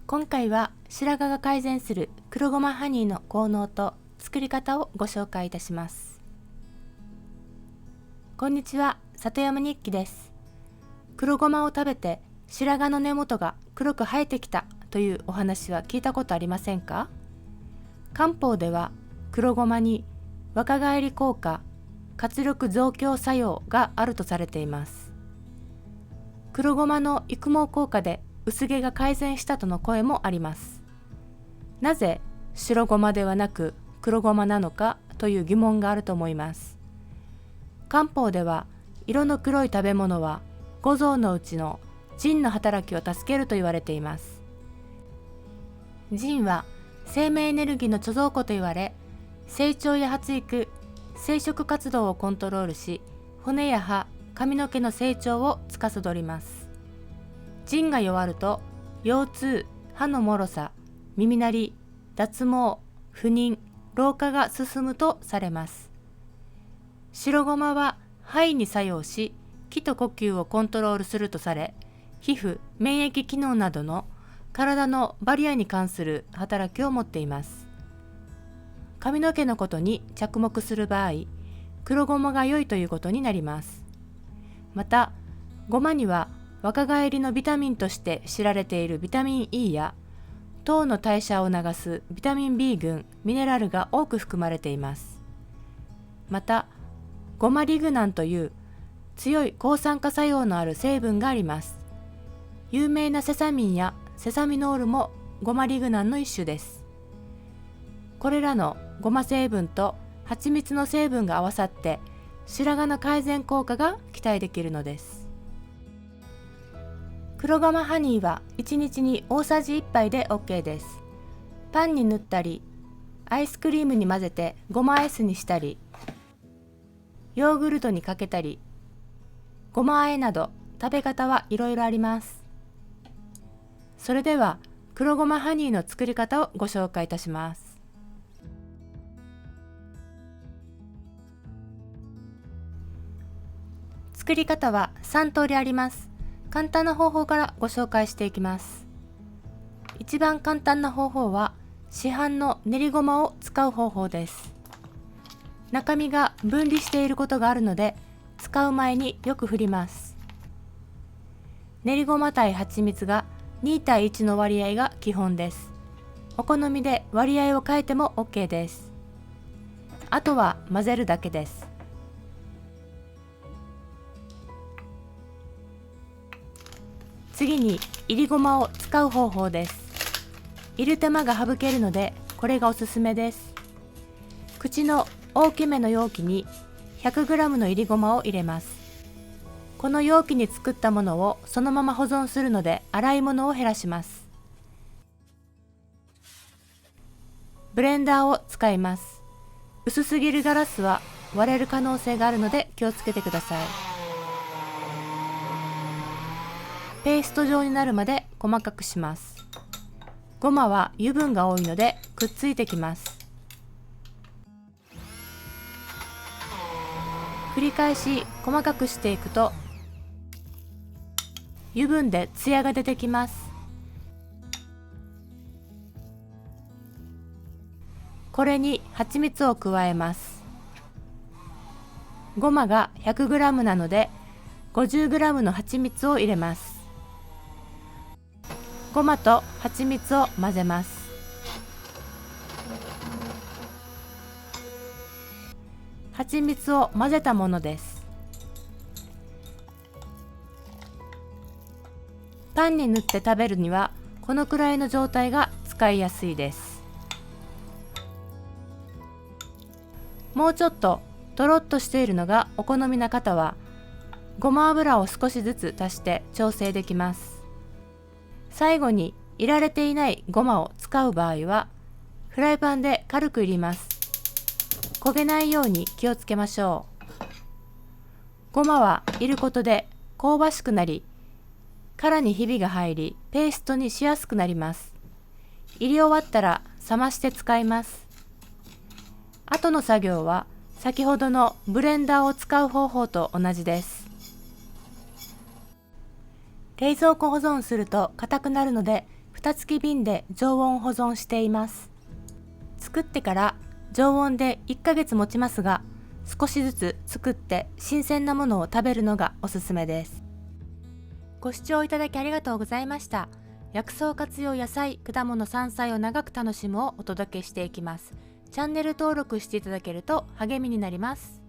今回は白髪が改善する黒ごまハニーの効能と作り方をご紹介いたします。こんにちは、里山日記です。黒ごまを食べて白髪の根元が黒く生えてきたというお話は聞いたことありませんか？漢方では黒ごまに若返り効果、活力増強作用があるとされています。黒ごまの育毛効果で薄毛が改善したとの声もあります。なぜ白ごまではなく黒ごまなのかという疑問があると思います。漢方では色の黒い食べ物は五臓のうちの腎の働きを助けると言われています。腎は生命エネルギーの貯蔵庫と言われ、成長や発育、生殖活動をコントロールし、骨や歯、髪の毛の成長を司ります。腎が弱ると腰痛、歯の脆さ、耳鳴り、脱毛、不妊、老化が進むとされます。白ごまは肺に作用し、気と呼吸をコントロールするとされ、皮膚、免疫機能などの体のバリアに関する働きを持っています。髪の毛のことに着目する場合、黒ごまが良いということになります。また、ごまには若返りのビタミンとして知られているビタミン E や糖の代謝を促すビタミン B 群、ミネラルが多く含まれています。また、ゴマリグナンという強い抗酸化作用のある成分があります。有名なセサミンやセサミノールもゴマリグナンの一種です。これらのゴマ成分と蜂蜜の成分が合わさって白髪の改善効果が期待できるのです。黒ごまハニーは1日に大さじ1杯で OK です。パンに塗ったり、アイスクリームに混ぜてごまアイスにしたり、ヨーグルトにかけたり、ごま和えなど食べ方はいろいろあります。それでは黒ごまハニーの作り方をご紹介いたします。作り方は3通りあります。簡単な方法からご紹介していきます。一番簡単な方法は市販の練りごまを使う方法です。中身が分離していることがあるので、使う前によく振ります。練りごま対蜂蜜が2対1の割合が基本です。お好みで割合を変えても OK です。あとは混ぜるだけです。次にいりごまを使う方法です。いる手間が省けるので、これがおすすめです。口の大きめの容器に 100g のいりごまを入れます。この容器に作ったものをそのまま保存するので、洗い物を減らします。ブレンダーを使います。薄すぎるガラスは割れる可能性があるので気をつけてください。ペースト状になるまで細かくします。ごまは油分が多いのでくっついてきます。繰り返し細かくしていくと油分でツヤが出てきます。これに蜂蜜を加えます。ごまが 100g なので 50g の蜂蜜を入れます。ごまと蜂蜜を混ぜます。蜂蜜を混ぜたものです。パンに塗って食べるにはこのくらいの状態が使いやすいです。もうちょっととろっとしているのがお好みな方はごま油を少しずつ足して調整できます。最後にいられていないごまを使う場合はフライパンで軽くいります。焦げないように気をつけましょう。ごまはいることで香ばしくなり、殻にひびが入りペーストにしやすくなります。入り終わったら冷まして使います。後の作業は先ほどのブレンダーを使う方法と同じです。冷蔵庫保存すると硬くなるので蓋付き瓶で常温保存しています。作ってから常温で1ヶ月持ちますが、少しずつ作って新鮮なものを食べるのがおすすめです。ご視聴いただきありがとうございました。薬草活用野菜、果物、山菜を長く楽しむをお届けしていきます。チャンネル登録していただけると励みになります。